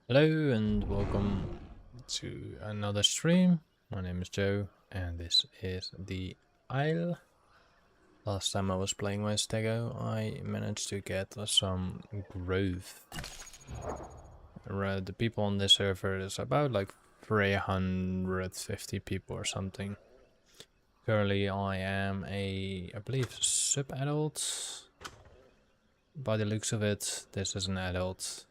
Hello and welcome to another stream. My name is Joe and this is the Isle. Last time I was playing with Stego, I managed to get some growth. The people on this server is about like 350 people or something. Currently I am I believe sub-adult. By the looks of it, this is an adult.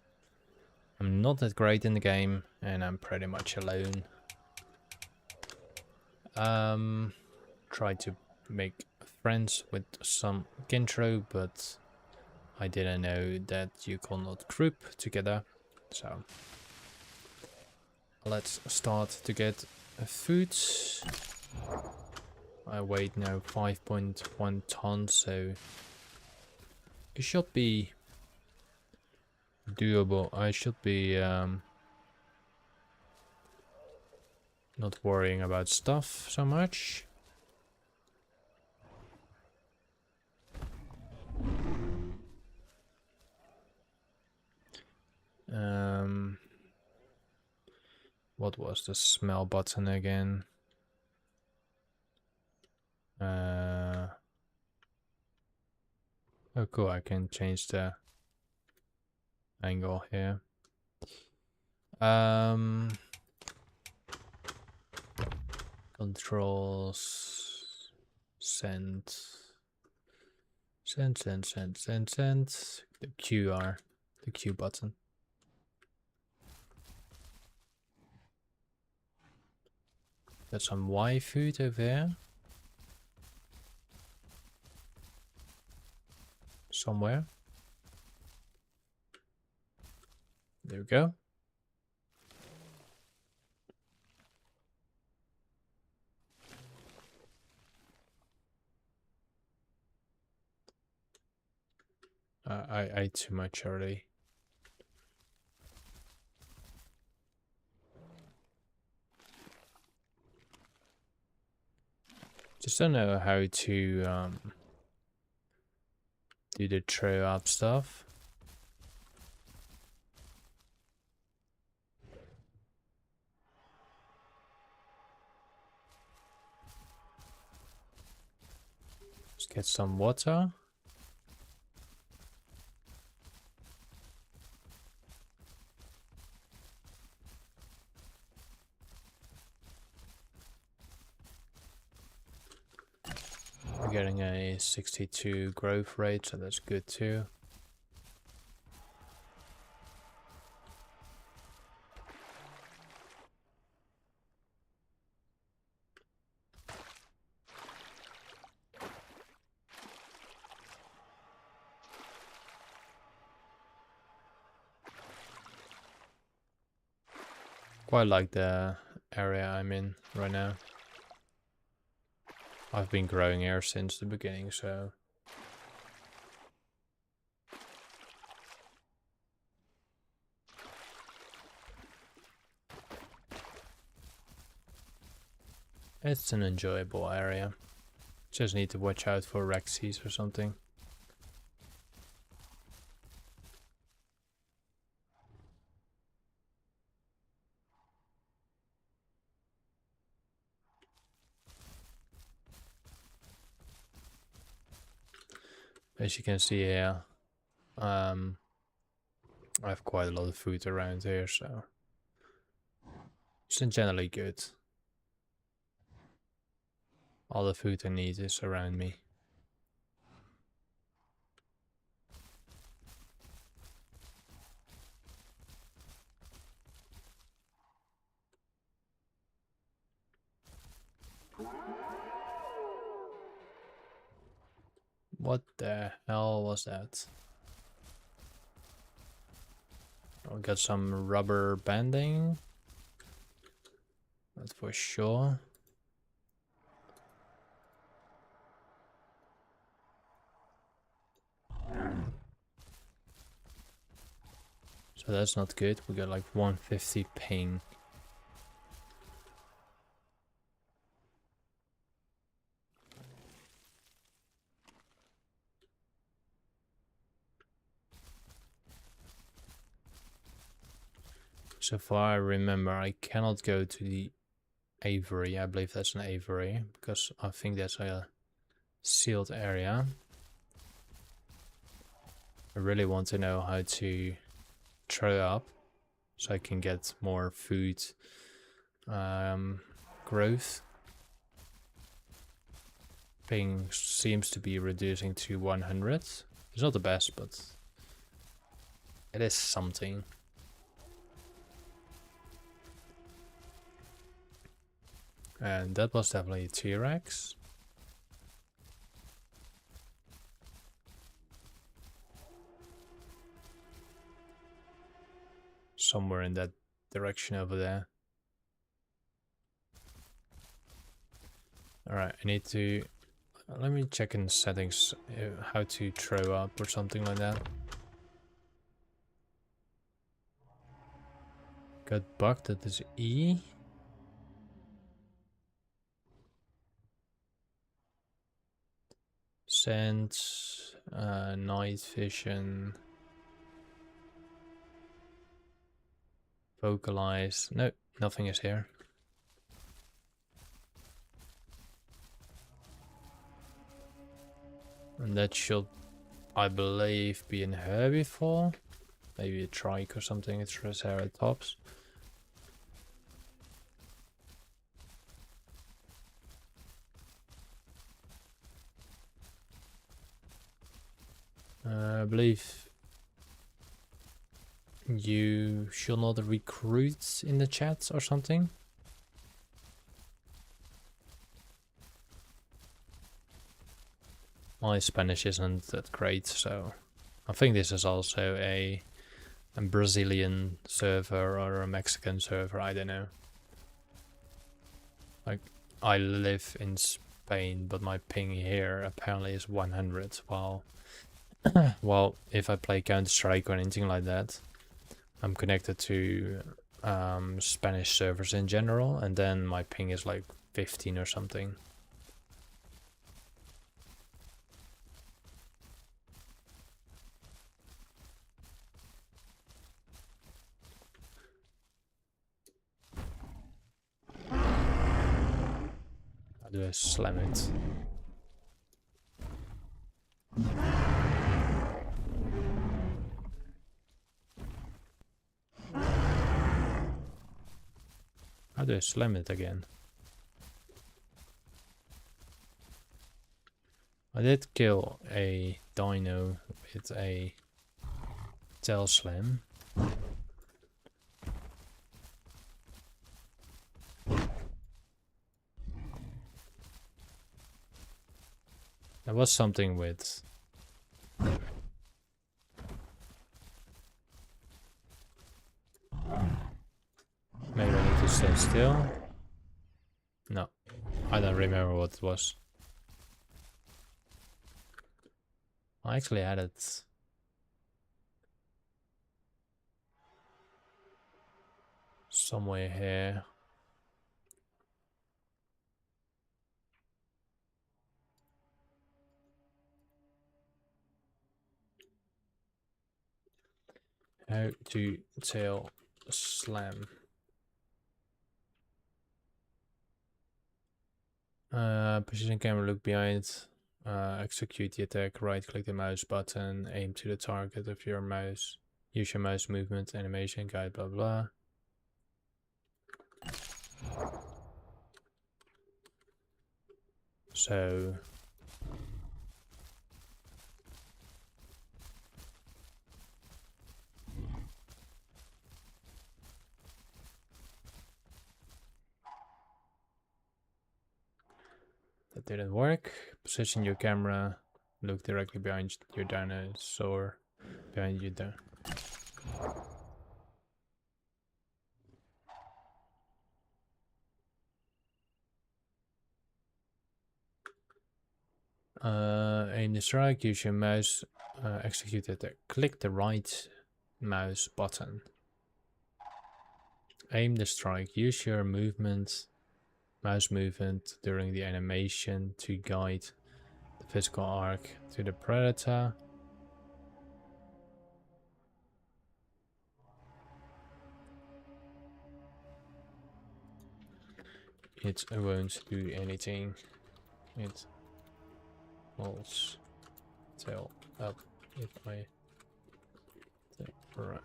I'm not that great in the game and I'm pretty much alone. Tried to make friends with some Gintro, but I didn't know that you cannot group together. So let's start to get food. I weigh now 5.1 tons, so it should be doable. I should be not worrying about stuff so much. What was the smell button again? Oh cool, I can change the angle here. Controls, send, the QR, the Q button. Got some Y food over here. Somewhere. There we go. I ate too much already. Just don't know how to do the throw up stuff. Let's get some water. We're getting a 62 growth rate, so that's good too. Quite like the area I'm in right now. I've been growing here since the beginning, so it's an enjoyable area. Just need to watch out for Rexies or something. As you can see here, I have quite a lot of food around here, so it's generally good. All the food I need is around me. What the hell was that? We got some rubber banding. That's for sure. So that's not good. We got like 150 ping. So far I remember I cannot go to the aviary. I believe that's an aviary because I think that's a sealed area. I really want to know how to throw up so I can get more food growth. Ping seems to be reducing to 100. It's not the best, but it is something. And that was definitely a T-Rex. Somewhere in that direction over there. Alright, I need to... let me check in settings how to throw up or something like that. Got bugged, that is E. Sense, night vision, vocalize. No, nothing is here. And that should, I believe, be in herbivore. Maybe a trike or something, it's Triceratops. I believe you should not recruit in the chat or something. My Spanish isn't that great, so I think this is also a Brazilian server or a Mexican server, I don't know. Like, I live in Spain, but my ping here apparently is 100, while well, if I play Counter-Strike or anything like that, I'm connected to Spanish servers in general, and then my ping is like 15 or something. How do I slam it? How do I slam it again? I did kill a dino with a tail slam. There was something with... maybe I need to stay still. No, I don't remember what it was. I actually had it somewhere here. How to tail slam. Position camera, look behind, execute the attack, right click the mouse button, aim to the target of your mouse, use your mouse movement, animation, guide, blah blah. So that didn't work. Position your camera, look directly behind your dinosaur, behind you there. Aim the strike, use your mouse, execute it. Click the right mouse button. Aim the strike, use your mouse movement during the animation to guide the physical arc to the predator. it won't do anything. It holds tail up if I take right.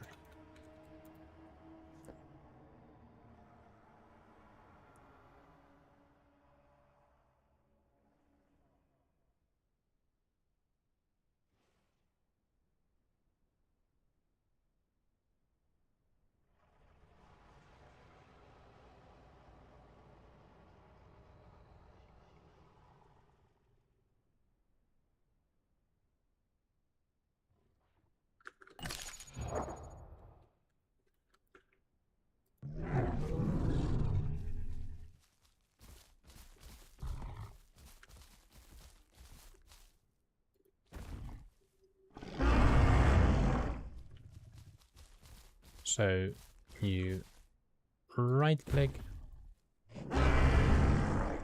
So you right click. That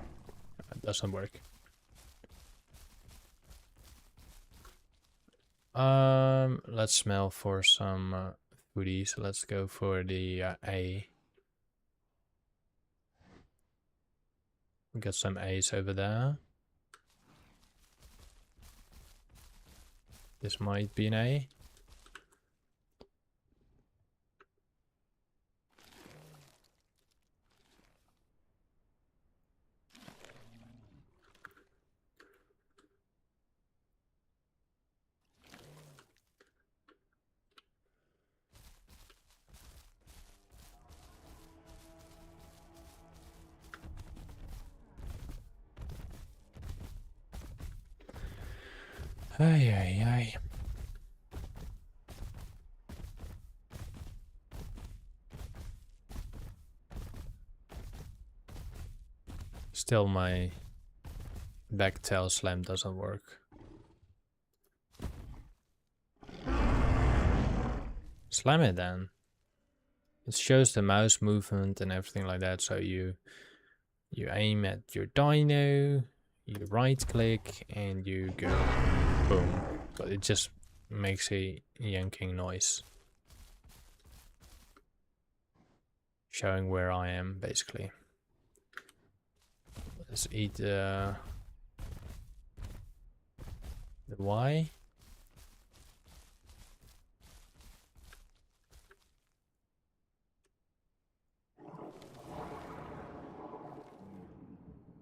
doesn't work. Let's smell for some foodies. Let's go for the A. We got some A's over there. This might be an A. Ay, ay, ay. Still my back tail slam doesn't work. Slam it then. It shows the mouse movement and everything like that, so you aim at your dino, you right click and you go boom. But it just makes a yanking noise. Showing where I am basically. Let's eat the Y.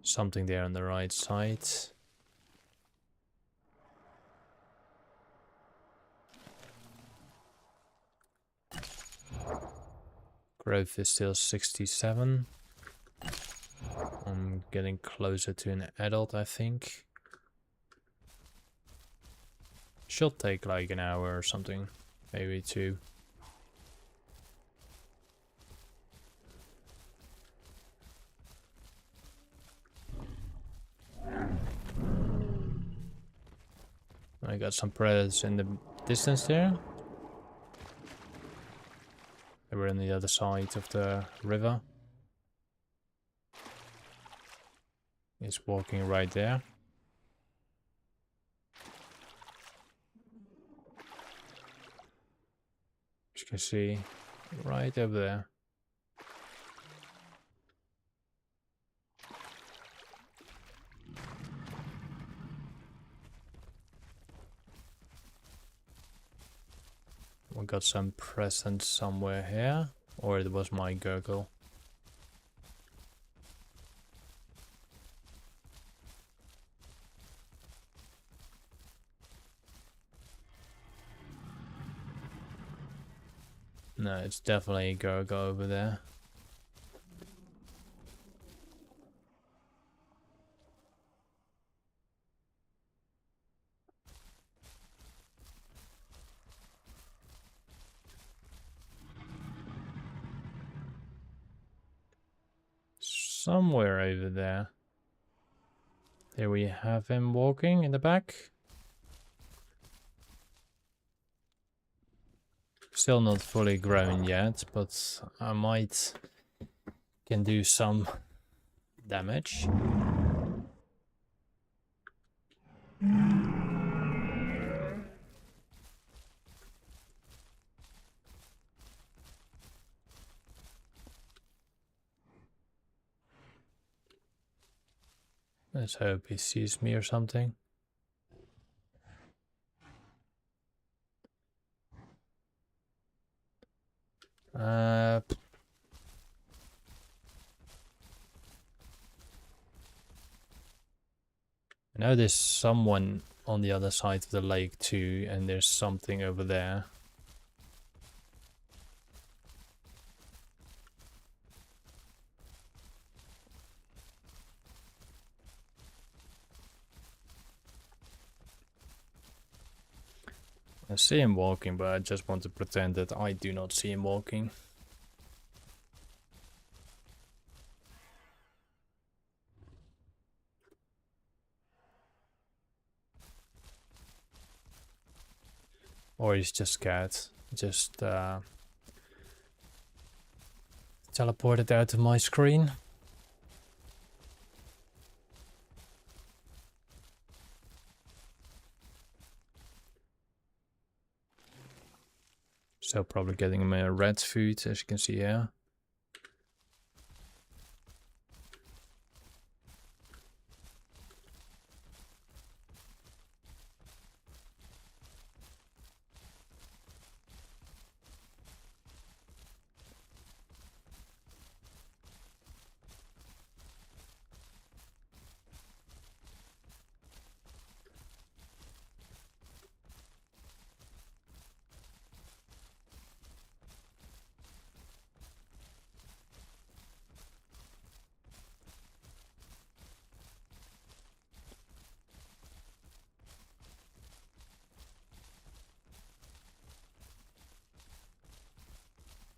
Something there on the right side. Growth is still 67. I'm getting closer to an adult, I think. Should take like an hour or something, maybe 2. I got some predators in the distance there. They were on the other side of the river. He's walking right there. As you can see, right over there. We got some presents somewhere here, or it was my gurgle. No, it's definitely a gurgle over there. Somewhere over there. Here we have him walking in the back. Still not fully grown yet, but I might can do some damage. Let's hope he sees me or something. I know there's someone on the other side of the lake too, and there's something over there. I see him walking, but I just want to pretend that I do not see him walking. Or he's just scared. Just teleported out of my screen. So probably getting him a red food, as you can see here.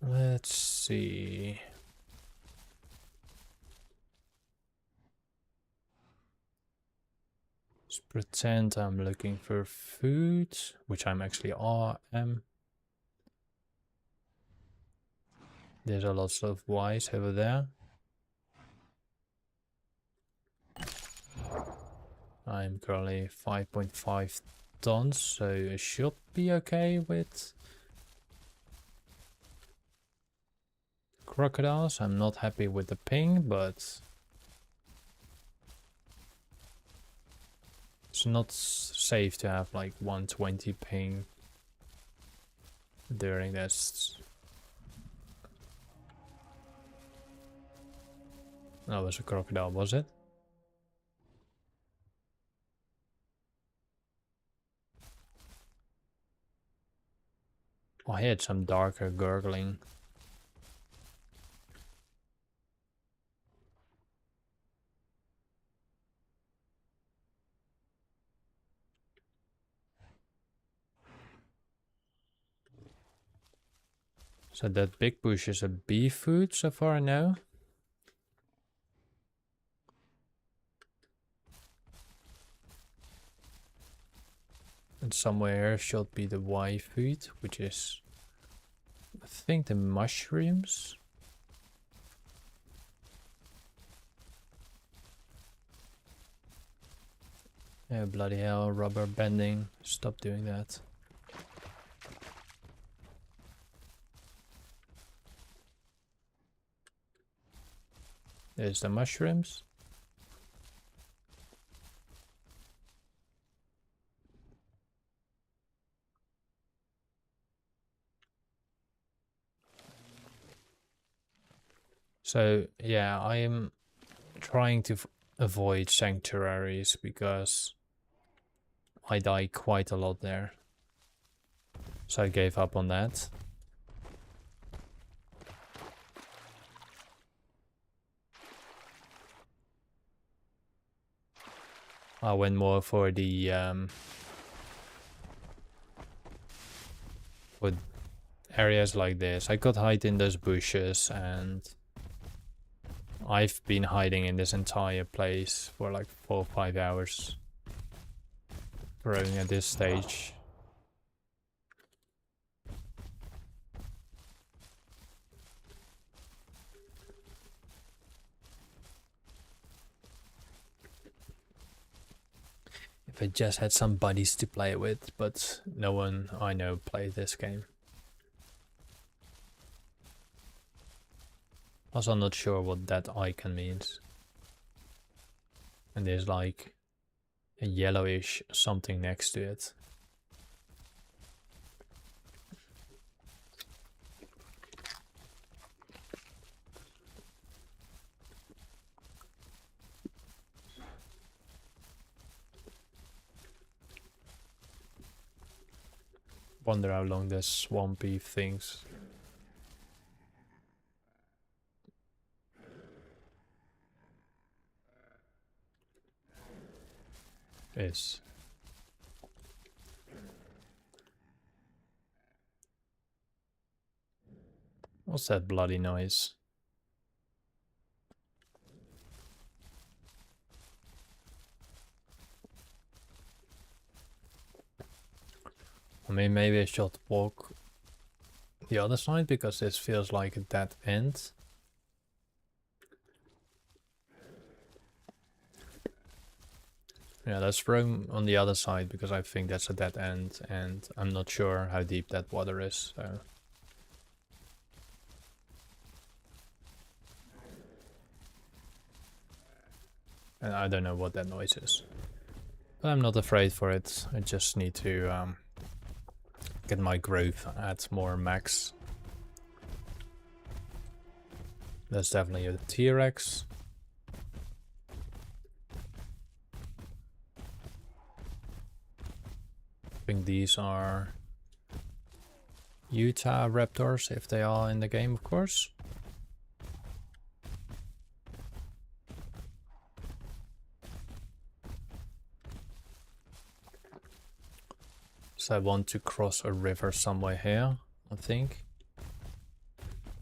Let's see. Let's pretend I'm looking for food, which I'm actually am. There's a lot of Ys over there. I'm currently 5.5 tons, so it should be okay with crocodiles. I'm not happy with the ping, but it's not safe to have like 120 ping during this. That was a crocodile, was it? Oh, I heard some darker gurgling. So that big bush is a bee food, so far I know. And somewhere should be the Y food, which is, I think, the mushrooms. Oh, bloody hell, rubber bending. Stop doing that. There's the mushrooms. So, yeah, I am trying to avoid sanctuaries because I die quite a lot there. So I gave up on that. I went more for the for areas like this. I could hide in those bushes, and I've been hiding in this entire place for like 4 or 5 hours. Growing at this stage. If I just had some buddies to play with, but no one I know played this game. Also, I'm not sure what that icon means. And there's like a yellowish something next to it. Wonder how long the swampy things is. What's that bloody noise? I mean, maybe I should walk the other side because this feels like a dead end. Yeah, let's roam on the other side because I think that's a dead end and I'm not sure how deep that water is, so. And I don't know what that noise is. But I'm not afraid for it, I just need to get my growth at more max. That's definitely a T-Rex. I think these are Utah raptors, if they are in the game, of course. So I want to cross a river somewhere here, I think.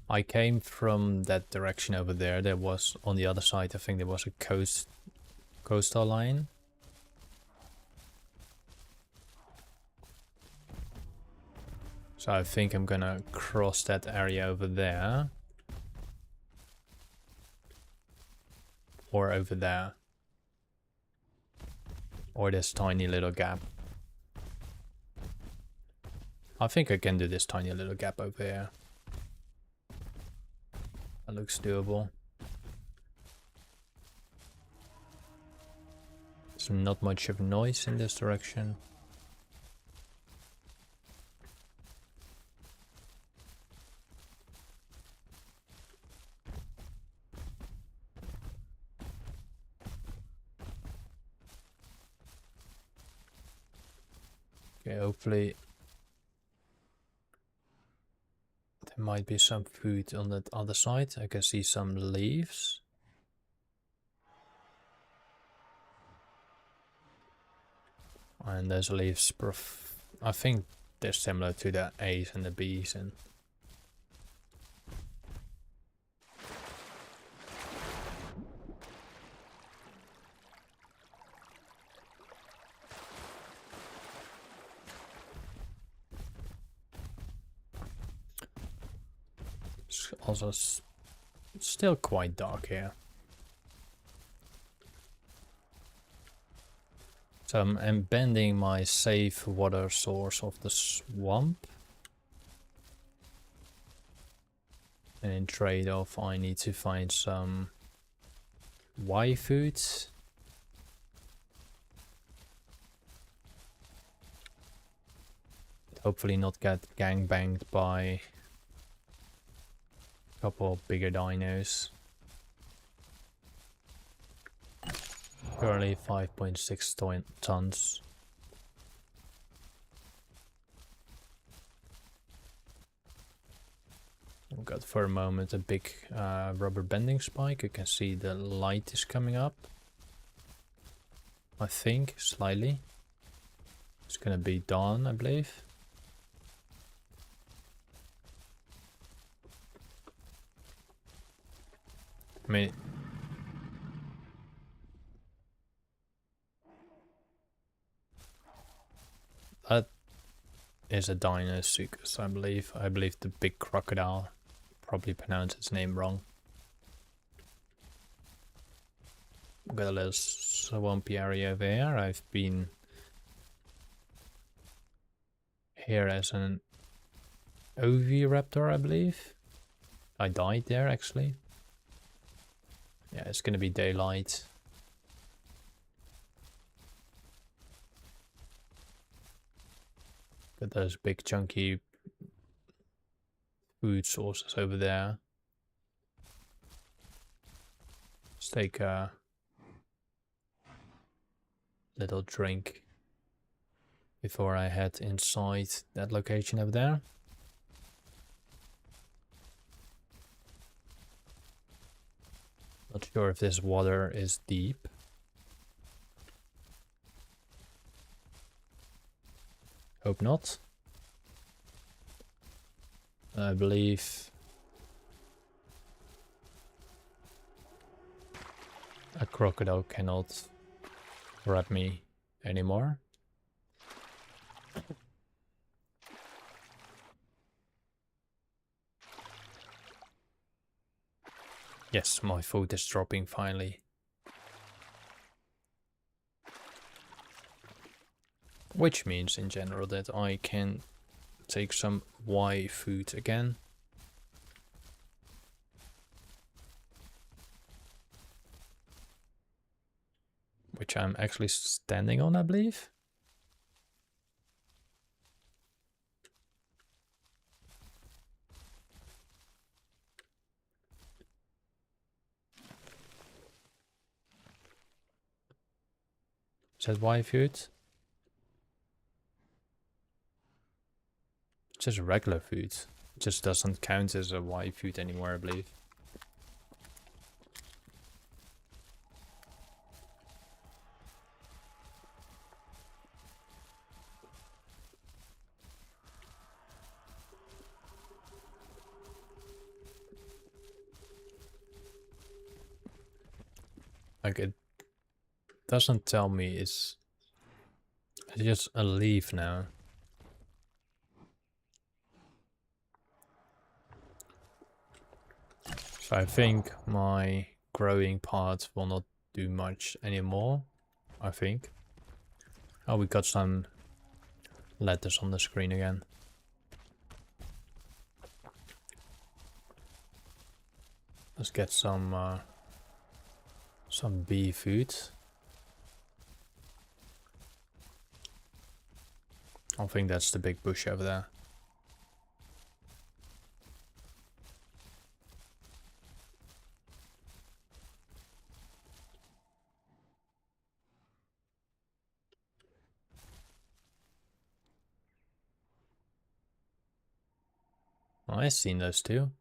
I came from that direction over there. There was, on the other side, I think there was a coastal line. So I think I'm gonna cross that area over there. Or over there. Or this tiny little gap. I think I can do this tiny little gap over here. That looks doable. There's not much of noise in this direction. Okay, hopefully there might be some food on that other side. I can see some leaves. And those leaves, I think they're similar to the A's and the B's. And it's also still quite dark here. So I'm bending my safe water source of the swamp. And in trade-off I need to find some Y foods. Hopefully not get gangbanged by a couple of bigger dinos. Currently 5.6 tons. I've got for a moment a big rubber bending spike. You can see the light is coming up. I think, slightly. It's gonna be dawn, I believe. I mean, that is a Deinosuchus, I believe. I believe the big crocodile. Probably pronounced its name wrong. Got a little swampy area over here. I've been here as an oviraptor, I believe. I died there, actually. Yeah, it's gonna be daylight. Got those big chunky food sources over there. Let's take a little drink before I head inside that location over there. Not sure if this water is deep. Hope not. I believe a crocodile cannot grab me anymore. Yes, my food is dropping finally. Which means in general that I can take some Y food again. Which I'm actually standing on, I believe. Is that Y food? It's just regular food. It just doesn't count as a Y food anymore, I believe. Like it doesn't tell me it's just a leaf now. So I think my growing part will not do much anymore, I think. Oh, we got some letters on the screen again. Let's get some bee food. I think that's the big bush over there. I've seen those two.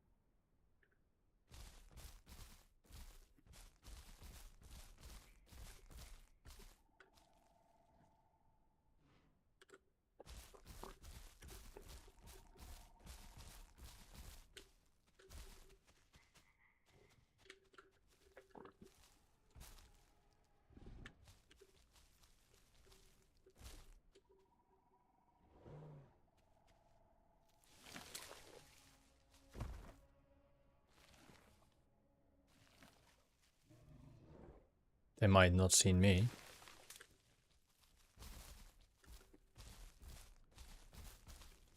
They might not seen me.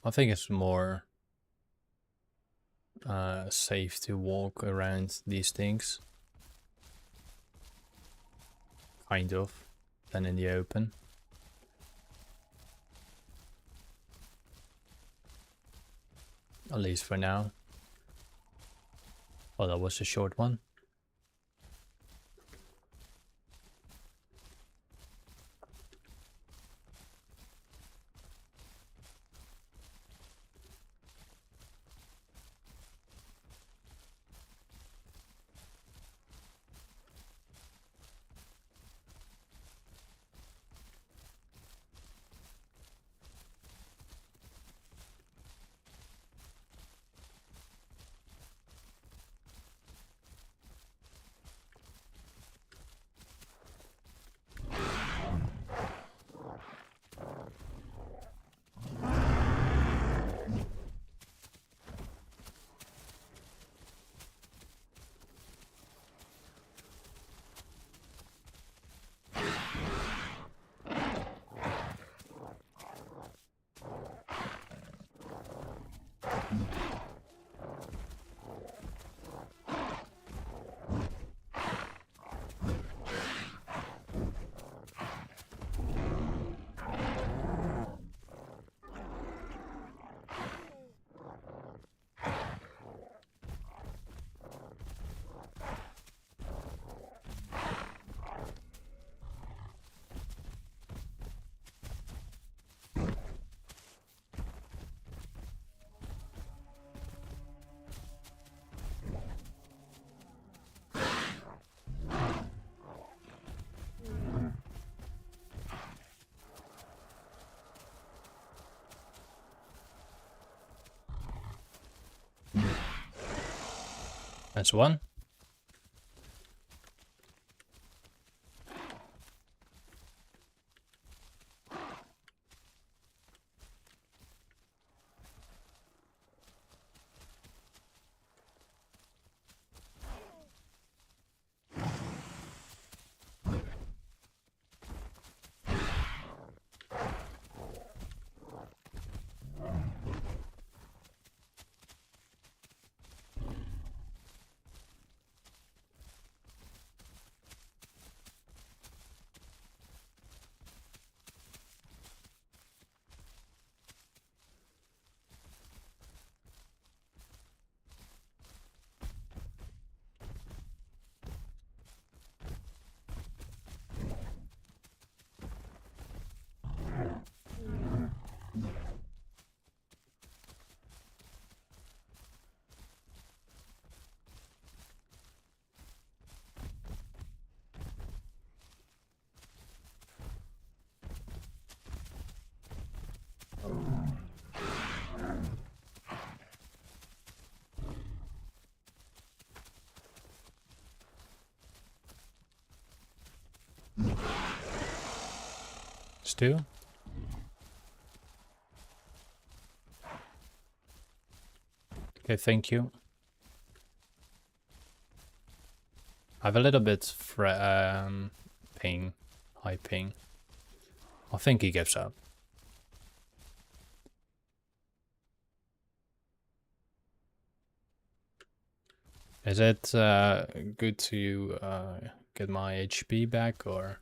I think it's more safe to walk around these things. Kind of. Than in the open. At least for now. Well, that was a short one. That's one. Stu? Okay, thank you. I have a little bit ping, high ping. I think he gives up. Is it good to get my HP back or?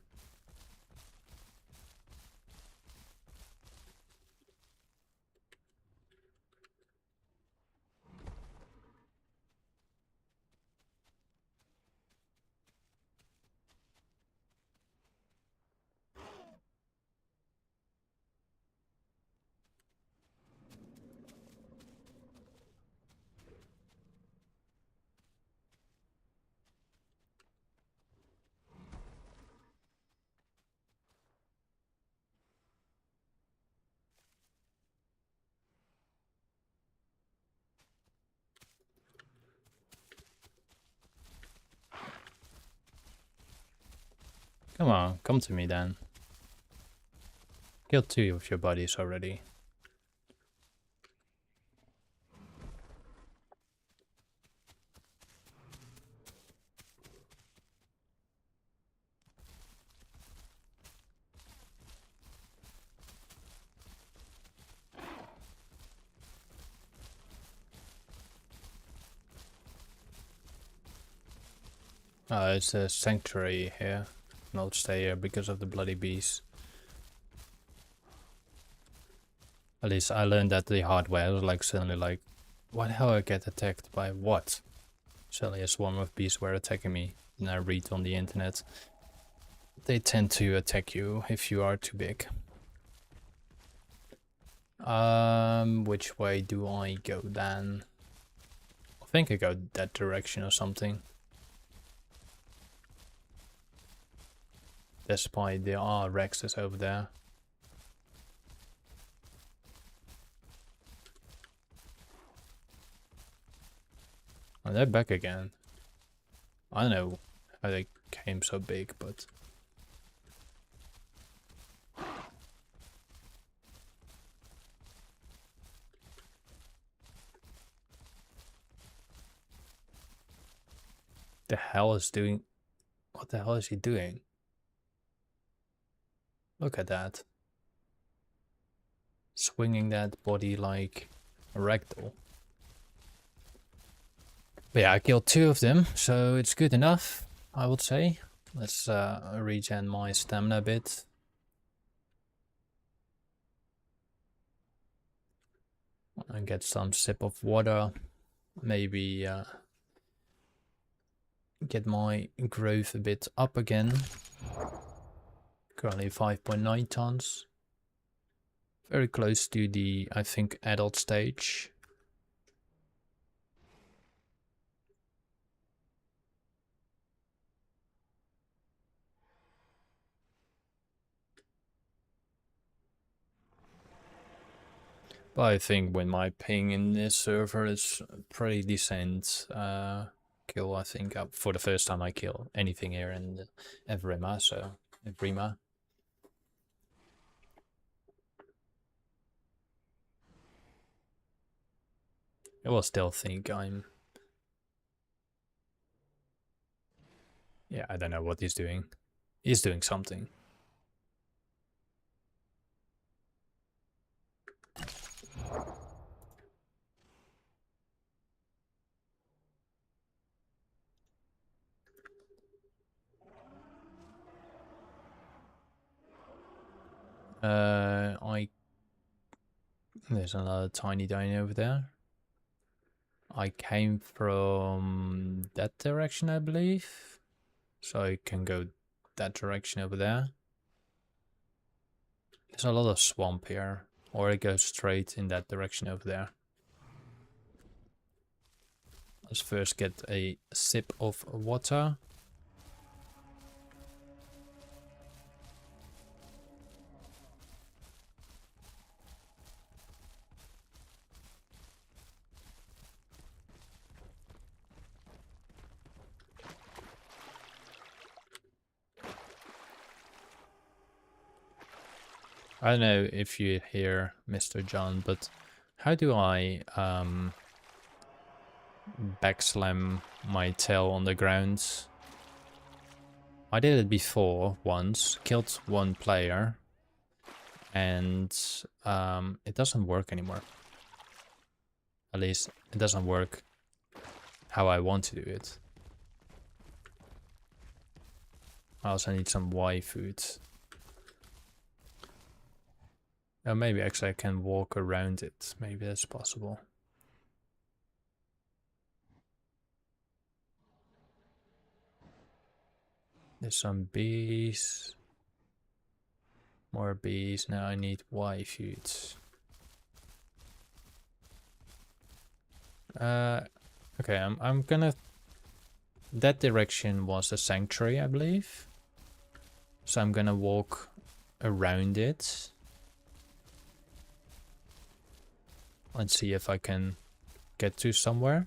Come on, come to me then. Killed 2 of your buddies already. It's a sanctuary here. I'll stay here because of the bloody bees. At least I learned that the hard way. I was like suddenly like, why the hell I get attacked by what? Suddenly a swarm of bees were attacking me. And I read on the internet. They tend to attack you if you are too big. Which way do I go then? I think I go that direction or something. Despite there are Rexes over there. Oh, they're back again. I don't know how they came so big, but... The hell is doing... What the hell is he doing? Look at that. Swinging that body like a ragdoll. But yeah, I killed 2 of them, so it's good enough, I would say. Let's regen my stamina a bit. And get some sip of water. Maybe get my growth a bit up again. Currently 5.9 tons. Very close to the, I think, adult stage. But I think when my ping in this server is pretty decent, kill, I think, for the first time I kill anything here in Evrima, so Evrima. I will still think I'm... Yeah, I don't know what he's doing. He's doing something. There's another tiny dino over there. I came from that direction, I believe. So I can go that direction over there. There's a lot of swamp here. Or it goes straight in that direction over there. Let's first get a sip of water. I don't know if you hear Mr. John, but how do I backslam my tail on the ground? I did it before once, killed one player, and it doesn't work anymore. At least it doesn't work how I want to do it. I also need some Y food. Oh, maybe actually I can walk around it. Maybe that's possible. There's some bees. More bees. Now I need Y foods. Okay, I'm gonna... That direction was a sanctuary, I believe. So I'm gonna walk around it. Let's see if I can get to somewhere.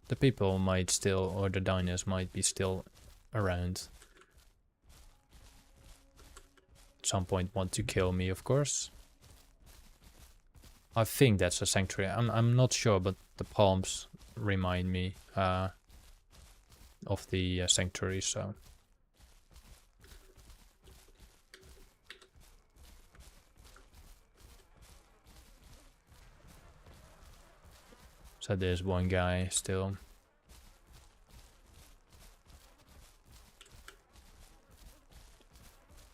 The people might still, or the dinos might be still around. At some point want to kill me, of course. I think that's a sanctuary. I'm not sure, but the palms remind me of the sanctuary, so... So there's one guy still.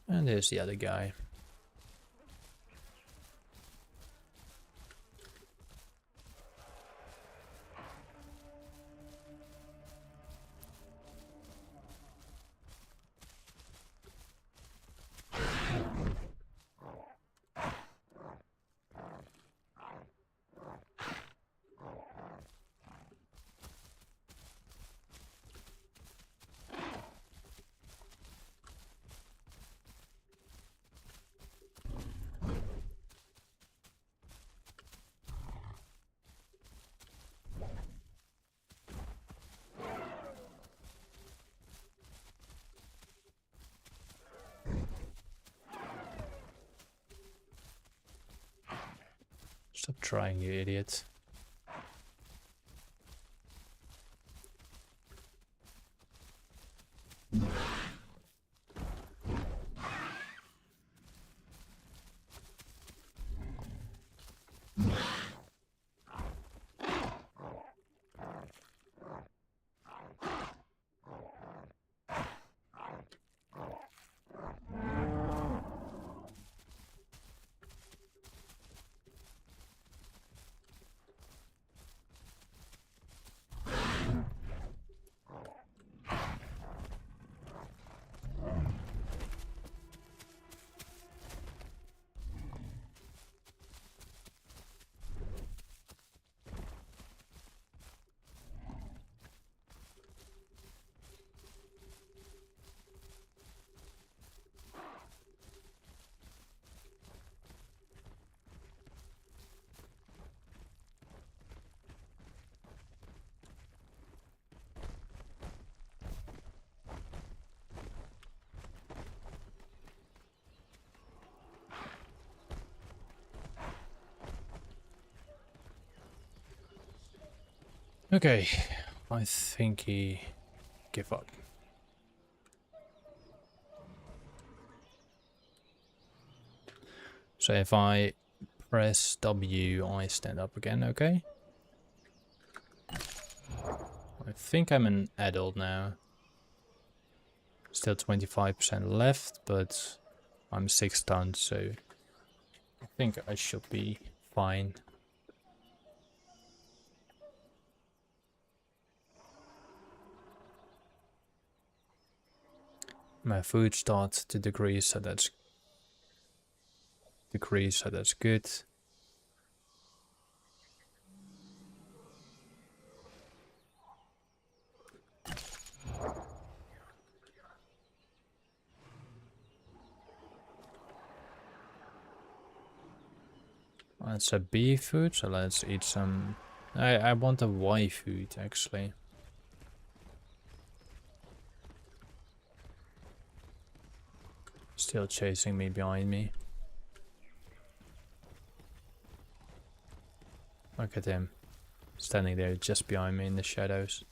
And there's the other guy. Stop trying, you idiot. Okay, I think he gave up. So if I press W, I stand up again, okay? I think I'm an adult now. Still 25% left, but I'm 6 tons, so I think I should be fine. My food starts to decrease, so that's good. That's a B food, so let's eat some. I want a Y food actually. Still chasing me behind me. Look at him, standing there just behind me in the shadows.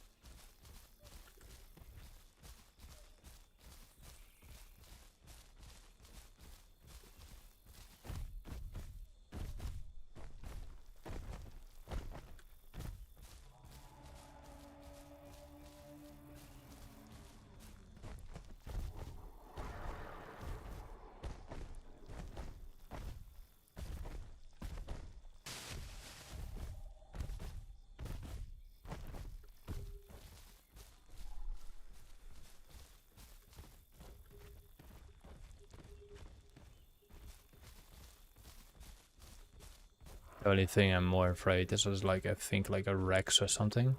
The only thing I'm more afraid is like I think like a Rex or something.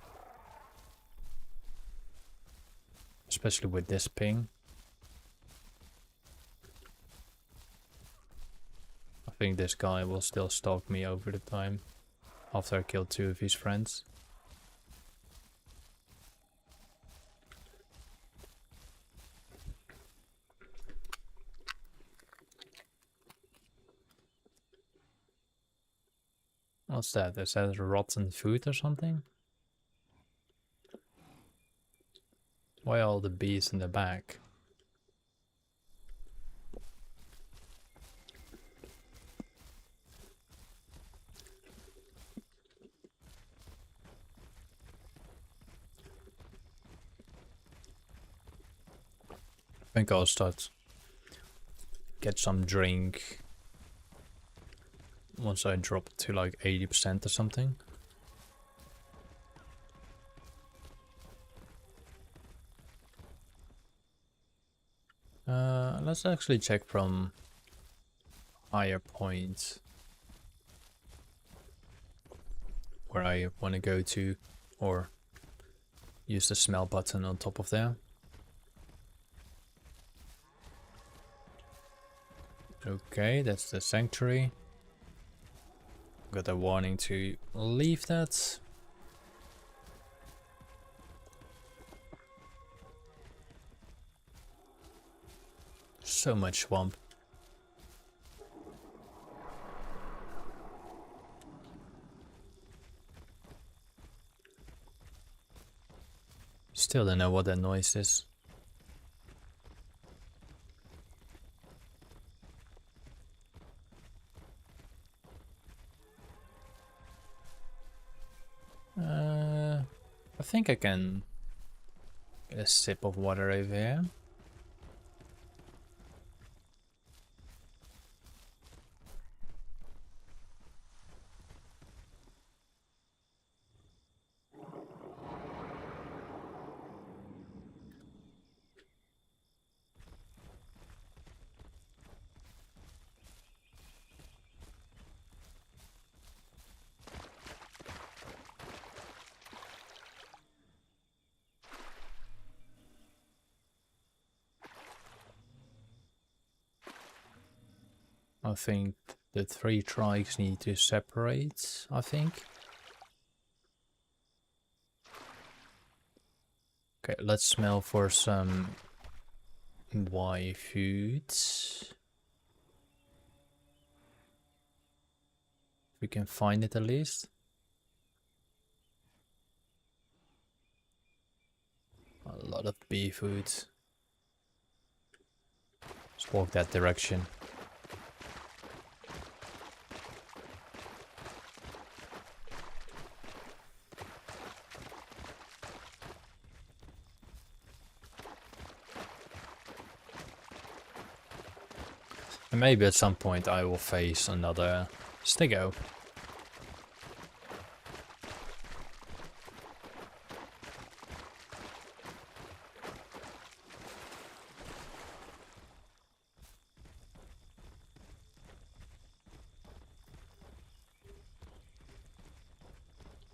Especially with this ping. I think this guy will still stalk me over the time after I kill 2 of his friends. What's that? Is that rotten food or something? Why all the bees in the back? I think I'll start get some drink once I drop to like 80% or something. Let's actually check from higher points where I want to go to, or use the smell button on top of there. Okay, that's the sanctuary. Got a warning to leave that. So much swamp. Still don't know what that noise is. I think I can get a sip of water over here. I think the 3 trikes need to separate, I think. Okay, let's smell for some Y foods. If we can find it at least. A lot of bee food. Let's walk that direction. And maybe at some point I will face another Stego.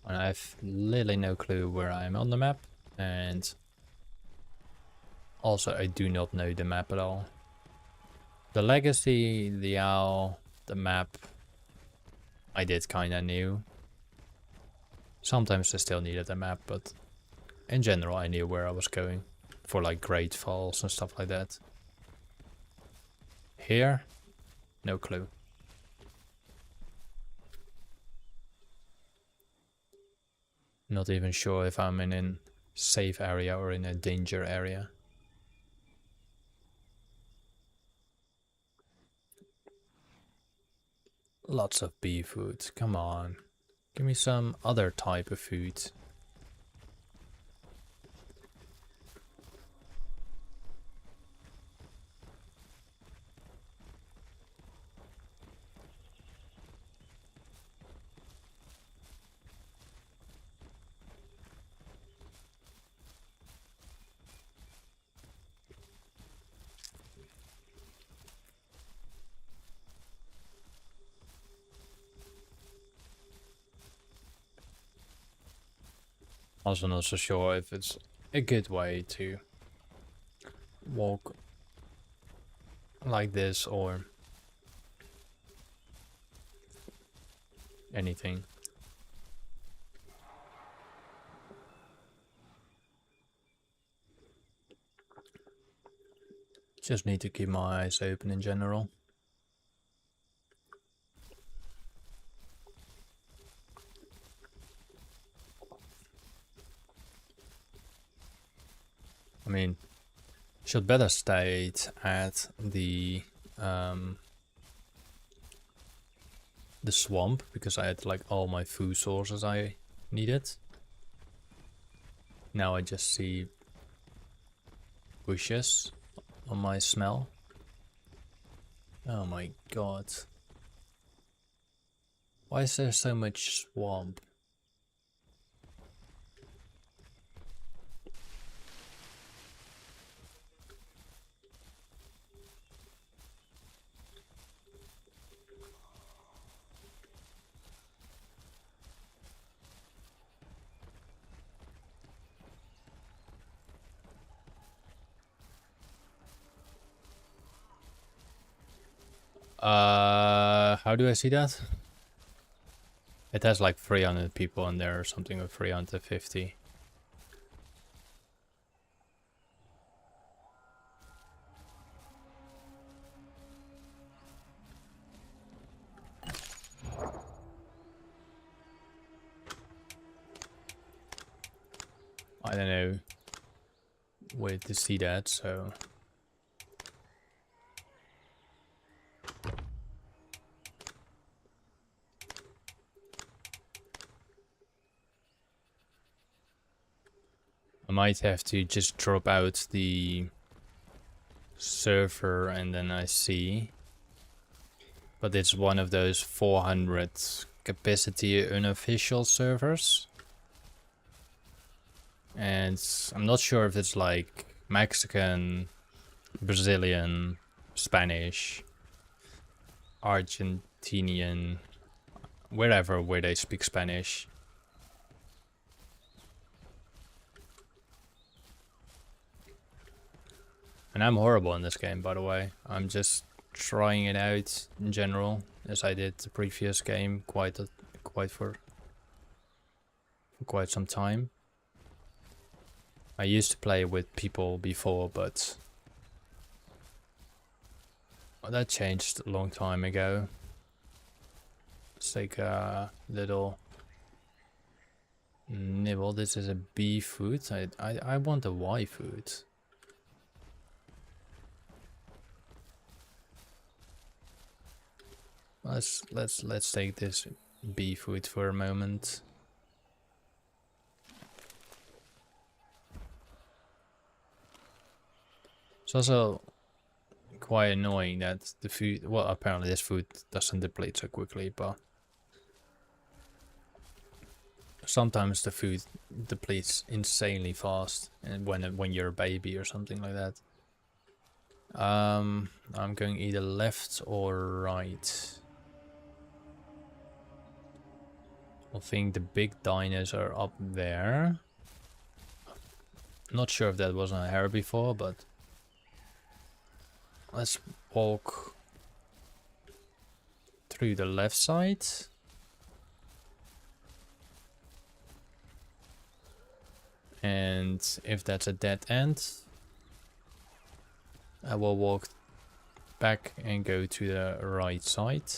And I have literally no clue where I am on the map, and also I do not know the map at all. The legacy, the owl, the map, I did kinda knew. Sometimes I still needed a map, but in general I knew where I was going for like Great Falls and stuff like that. Here, no clue. Not even sure if I'm in a safe area or in a danger area. Lots of bee food, come on. Give me some other type of food. Also not so sure if it's a good way to walk like this or anything. Just need to keep my eyes open in general. I mean, should better stayed at the swamp because I had like all my food sources I needed. Now I just see bushes on my smell. Oh my god. Why is there so much swamp? How do I see that? It has like 300 people in there or something, or 350. I don't know where to see that, so... I might have to just drop out the server and then I see. But it's one of those 400 capacity unofficial servers. And I'm not sure if it's like Mexican, Brazilian, Spanish, Argentinian, wherever where they speak Spanish. And I'm horrible in this game, by the way. I'm just trying it out in general, as I did the previous game for quite some time. I used to play with people before, but that changed a long time ago. Let's take a little Nibble, this is a B food. I want a Y food. Let's take this B food for a moment. It's also quite annoying that the food, well, apparently this food doesn't deplete so quickly, but sometimes the food depletes insanely fast, and when you're a baby or something like that. I'm going either left or right. I think the big dinos are up there. Not sure if that wasn't a hair before, but let's walk through the left side. And if that's a dead end, I will walk back and go to the right side.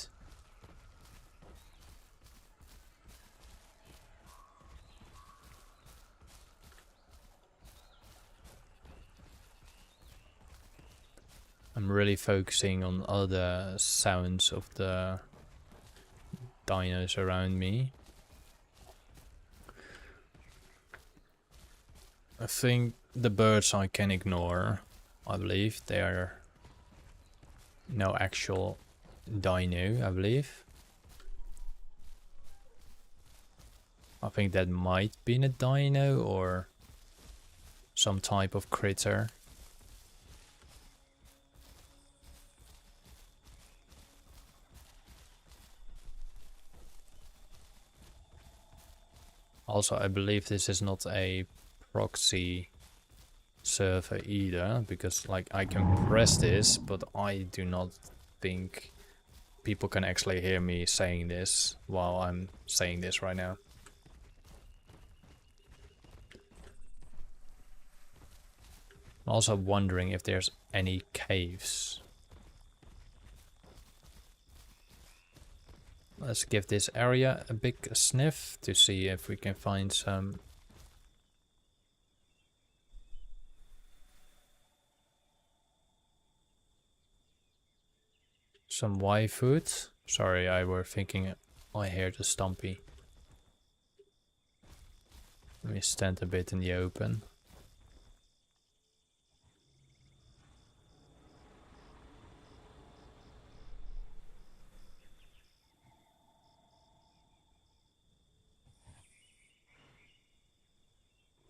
I'm really focusing on other sounds of the dinos around me. I think the birds I can ignore. I believe they are no actual dino, I believe. I think that might be a dino or some type of critter. Also, I believe this is not a proxy server either, because like I can press this, but I do not think people can actually hear me saying this while I'm saying this right now. I'm also wondering if there's any caves. Let's give this area a big sniff to see if we can find some Y food. Sorry, I were thinking I heard a Stumpy. Let me stand a bit in the open.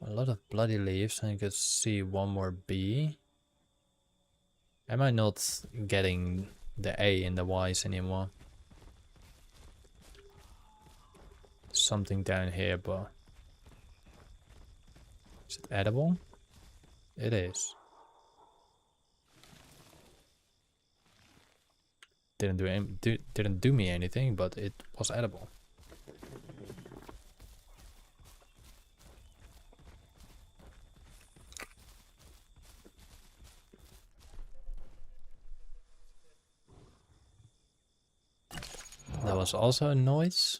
A lot of bloody leaves, and you can see one more bee. Am I not getting the A in the Y's anymore? Something down here, but is it edible? It is. Didn't do me anything, but it was edible. That was also a noise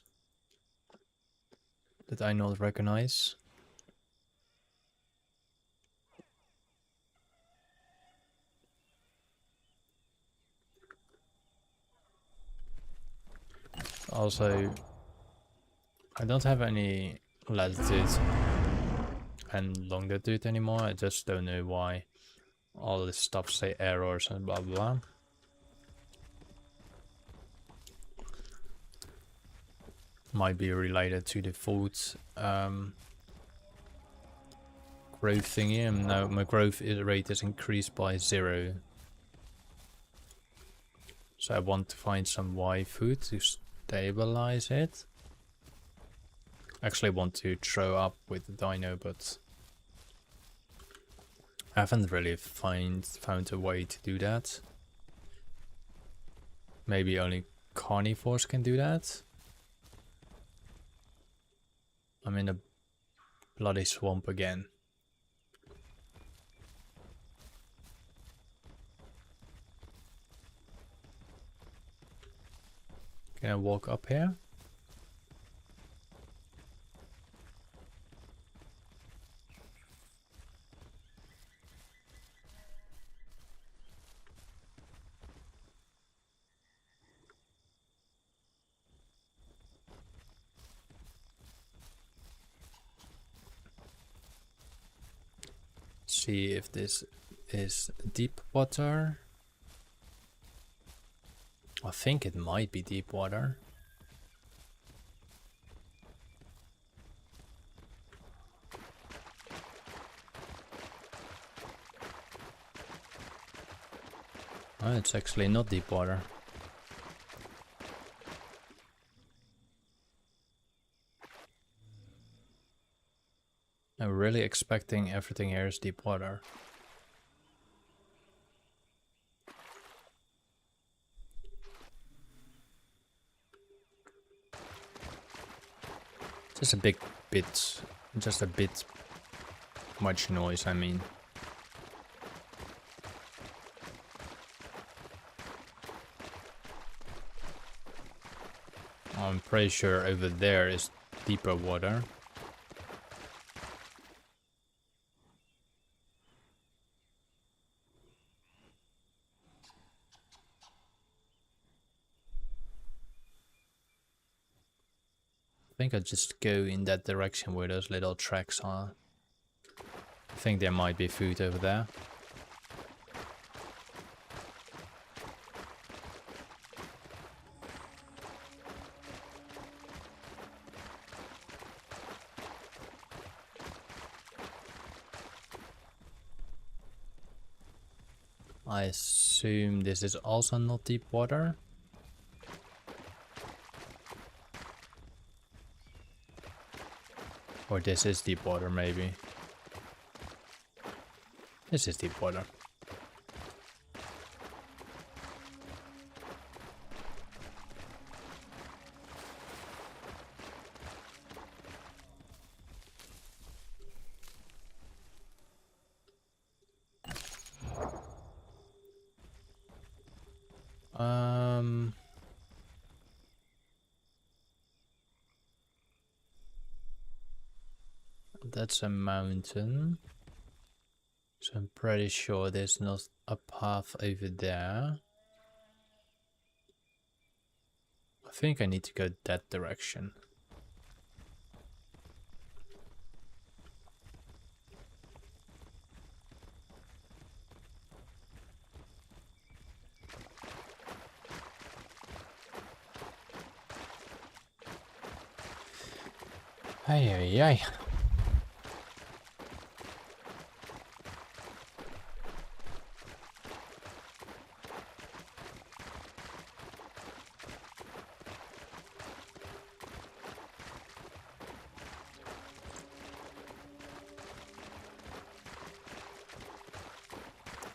that I not recognize. Also, I don't have any latitude and longitude anymore. I just don't know why all this stuff say errors and blah blah. Might be related to the food growth thingy, and now my growth rate is increased by 0. So I want to find some Y food to stabilize it. Actually want to throw up with the dino, but I haven't really found a way to do that. Maybe only carnivores can do that. I'm in a bloody swamp again. Can I walk up here? see if this is deep water. I think it might be deep water. Oh, it's actually not deep water. I'm really expecting everything here is deep water. Just a bit much noise, I mean. I'm pretty sure over there is deeper water. I think I'll just go in that direction where those little tracks are. I think there might be food over there. I assume this is also not deep water. Or this is deep water, maybe. This is deep water. That's a mountain. So I'm pretty sure there's not a path over there. I think I need to go that direction. Ay, ay, ay.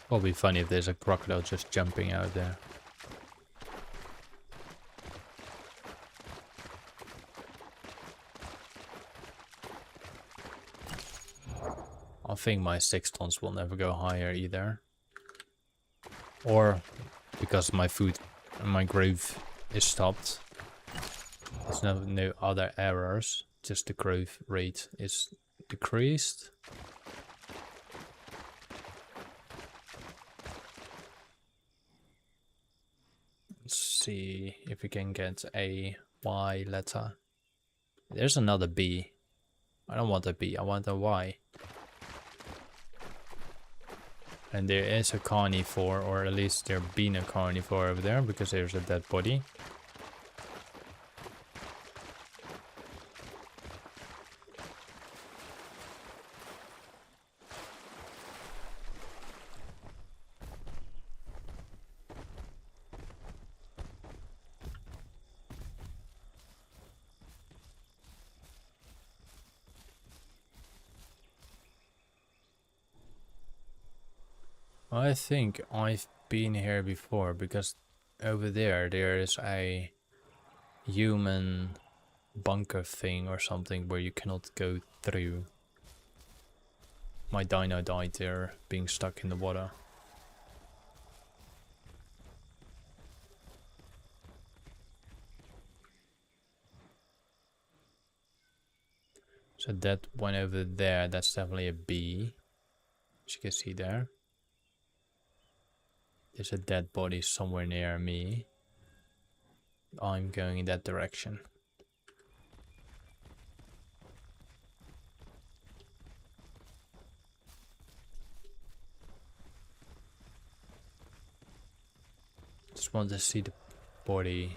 It'll be funny if there's a crocodile just jumping out there. I think my 6 tons will never go higher either. Or because my growth is stopped. There's no other errors, just the growth rate is decreased. Let's see if we can get a Y letter. There's another B. I don't want a B, I want a Y. And there is a carnivore, or at least there been a carnivore over there, because there's a dead body. I think I've been here before, because over there is a human bunker thing or something where you cannot go through. My dino died there, being stuck in the water. So that one over there, that's definitely a B, as you can see there. There's a dead body somewhere near me. I'm going in that direction. Just want to see the body.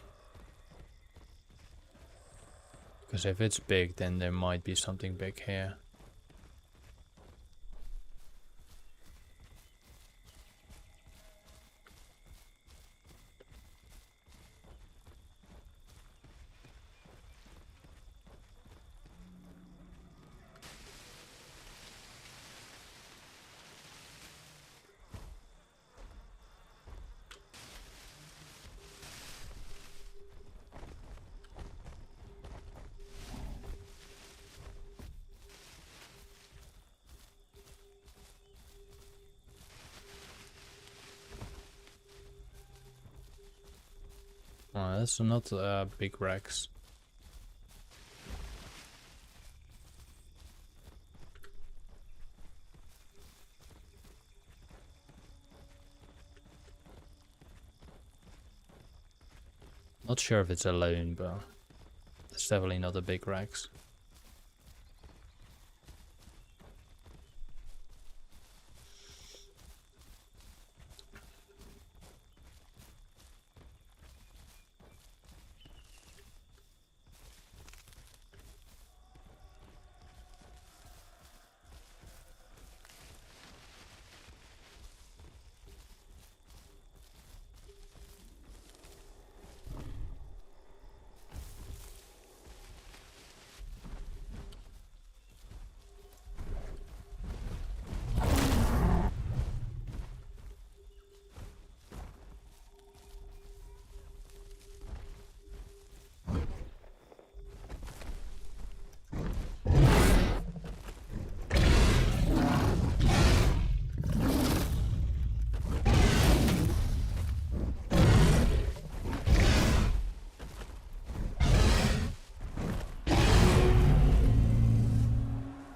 Because if it's big, then there might be something big here. Oh, that's not big Rex. Not sure if it's alone, but it's definitely not a big Rex.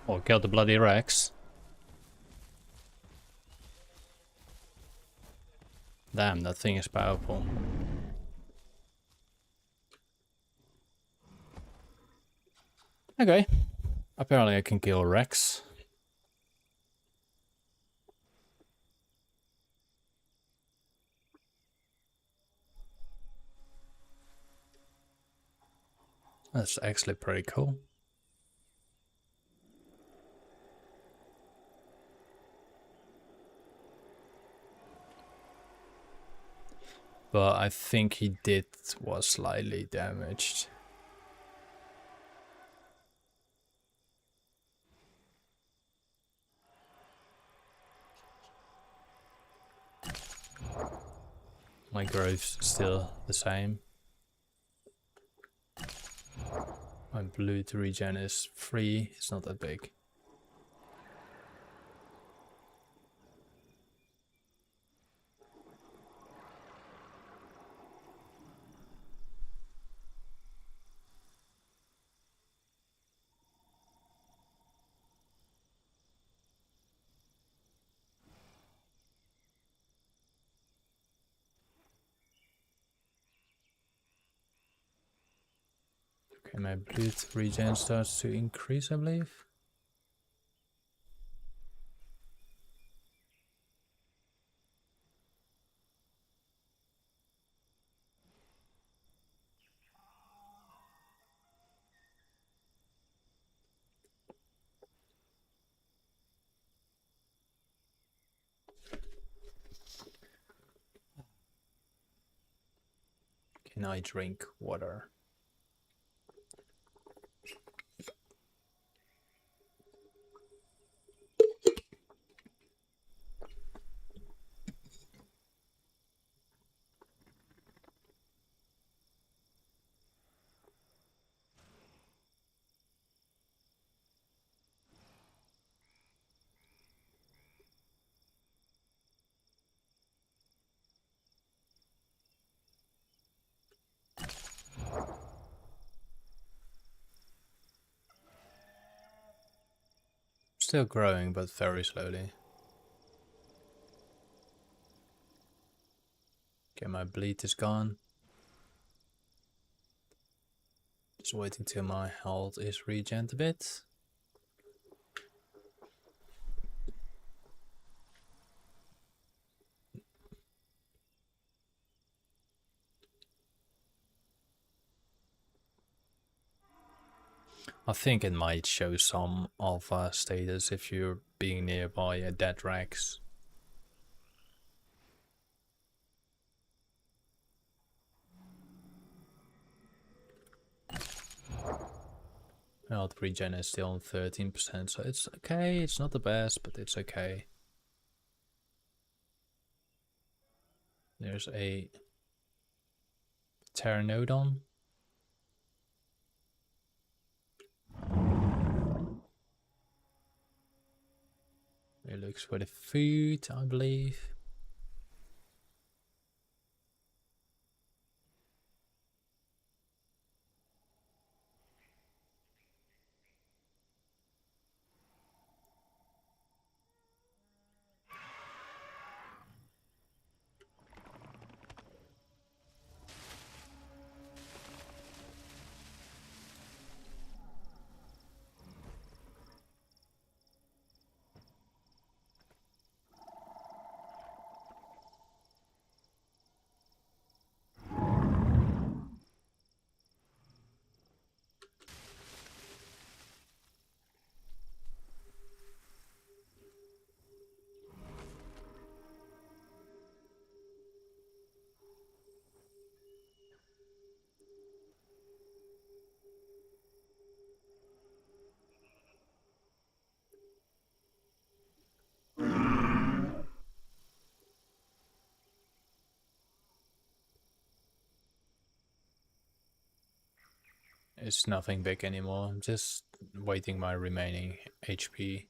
Oh, killed the bloody Rex. Damn, that thing is powerful. Okay. Apparently I can kill Rex. That's actually pretty cool. But I think he was slightly damaged. My growth's still the same. My blue to regen is 3, it's not that big. Okay, my blue to regen starts to increase, I believe. Can I drink water? Still growing, but very slowly. Okay, my bleed is gone. Just waiting till my health is regened a bit. I think it might show some alpha status if you're being nearby a dead Rex. Health regen is still on 13%, so it's okay. It's not the best, but it's okay. There's a Pteranodon. It looks for the food, I believe. It's nothing big anymore. I'm just waiting my remaining HP.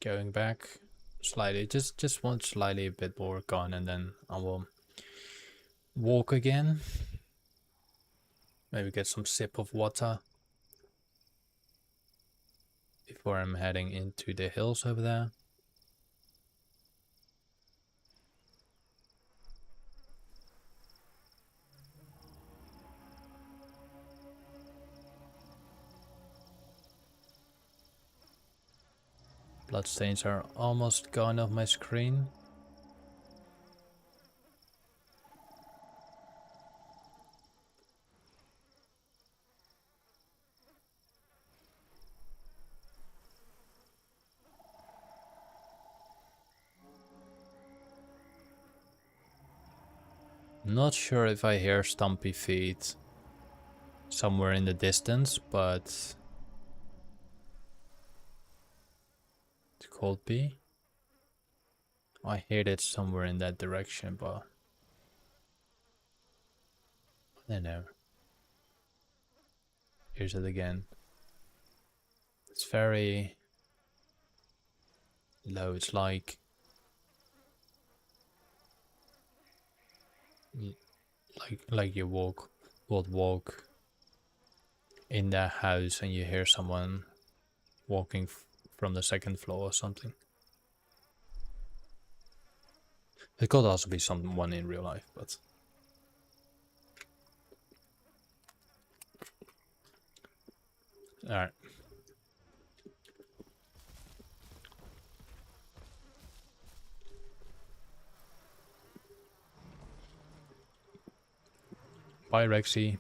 Going back slightly, just want slightly a bit more gone, and then I will walk again. Maybe get some sip of water before I'm heading into the hills over there. Bloodstains are almost gone off my screen. Not sure if I hear stumpy feet somewhere in the distance, but it could be. I heard it somewhere in that direction, but I don't know. Here's it again. It's very low. It's like you would walk in their house and you hear someone walking from the second floor or something. It could also be someone in real life, but alright. Bye, Rexy.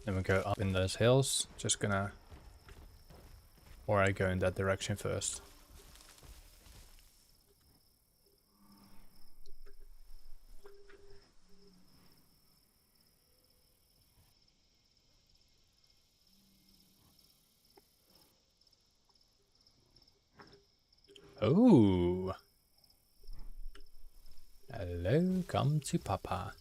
Then we go up in those hills. Just gonna... Or I go in that direction first. Oh! Hello, come to Papa.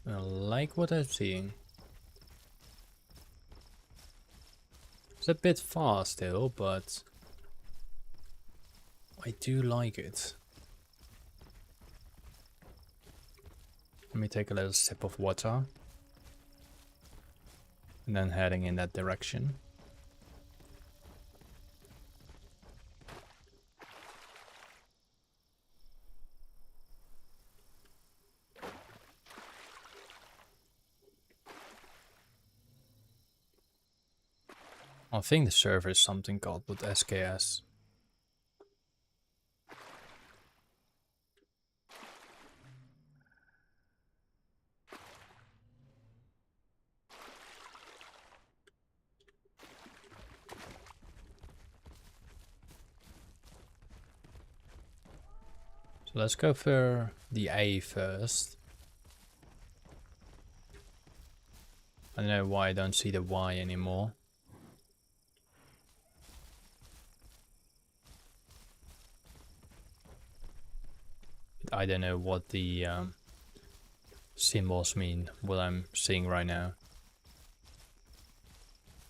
I like what I'm seeing. It's a bit far still, but I do like it. Let me take a little sip of water. And then heading in that direction. I think the server is something called with SKS. So let's go for the A first. I don't know why I don't see the Y anymore. I don't know what the symbols mean, what I'm seeing right now.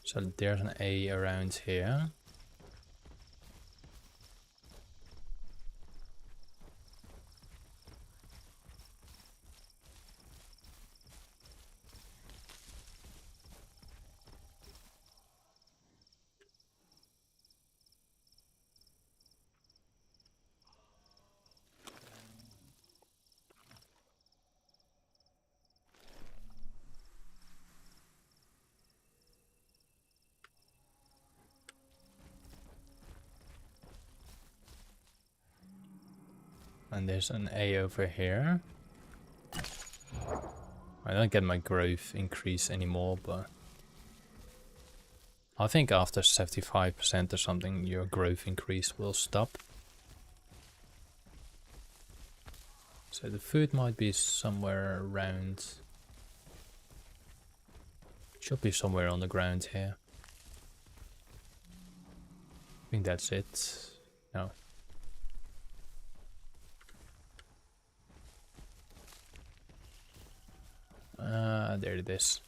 So there's an A around here. And there's an A over here. I don't get my growth increase anymore, but I think after 75% or something, your growth increase will stop. So the food might be somewhere around. Should be somewhere on the ground here. I think that's it. No. There it is.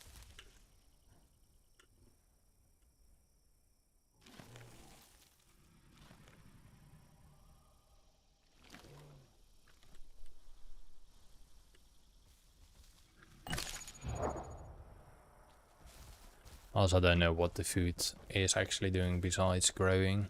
Also, I don't know what the food is actually doing besides growing.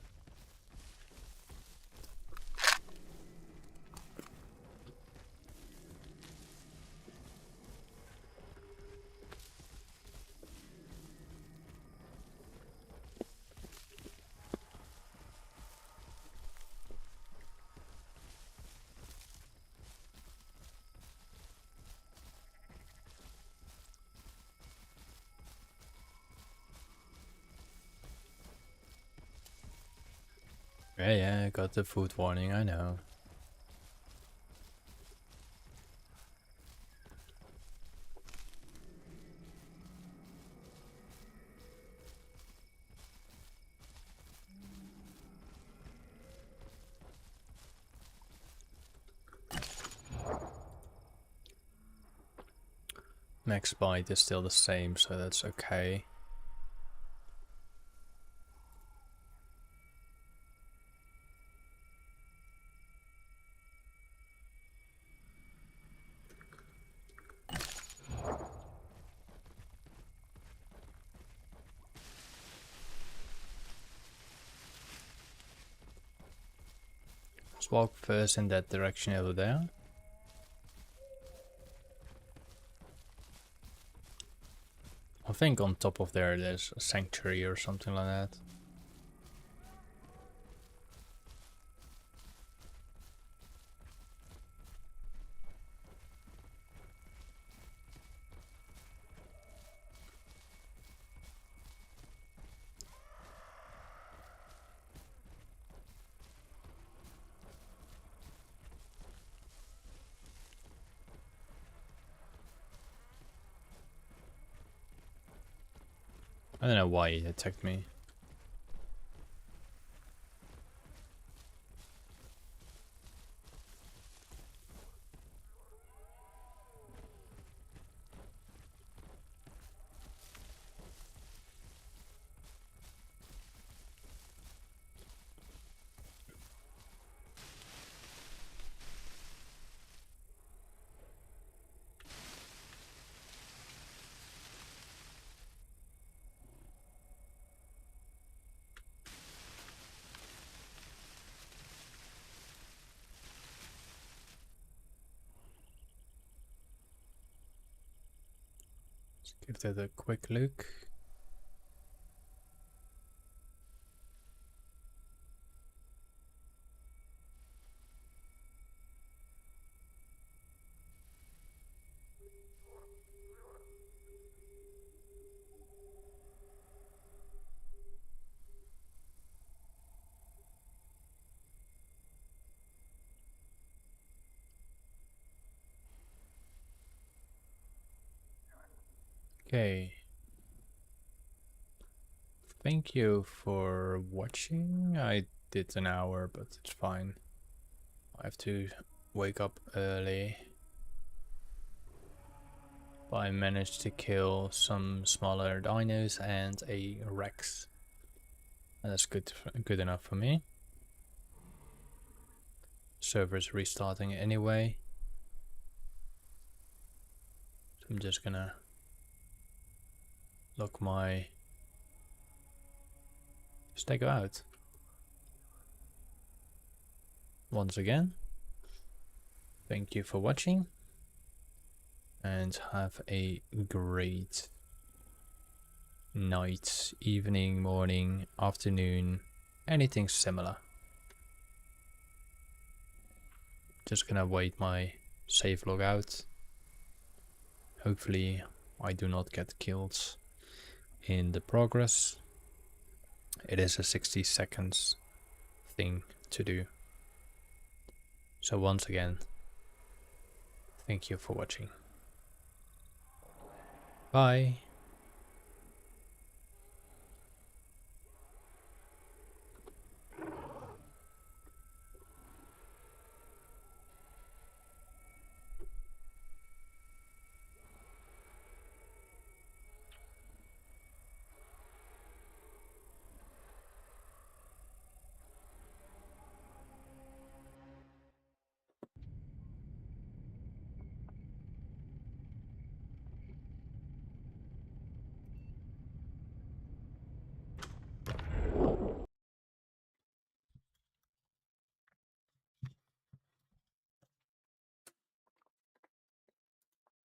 Yeah, I got the food warning, I know. Max bite is still the same, so that's okay. Let's walk first in that direction over there. I think on top of there there's a sanctuary or something like that. I don't know why he attacked me. Let's give that a quick look. Okay. Thank you for watching. I did an hour, but it's fine. I have to wake up early. But I managed to kill some smaller dinos and a Rex. And that's good enough for me. Server's restarting anyway. So I'm just gonna lock my Stego out. Once again, thank you for watching and have a great night, evening, morning, afternoon, anything similar. Just gonna wait my save log out. Hopefully I do not get killed in the progress. It is a 60 seconds thing to do. So once again, thank you for watching. Bye.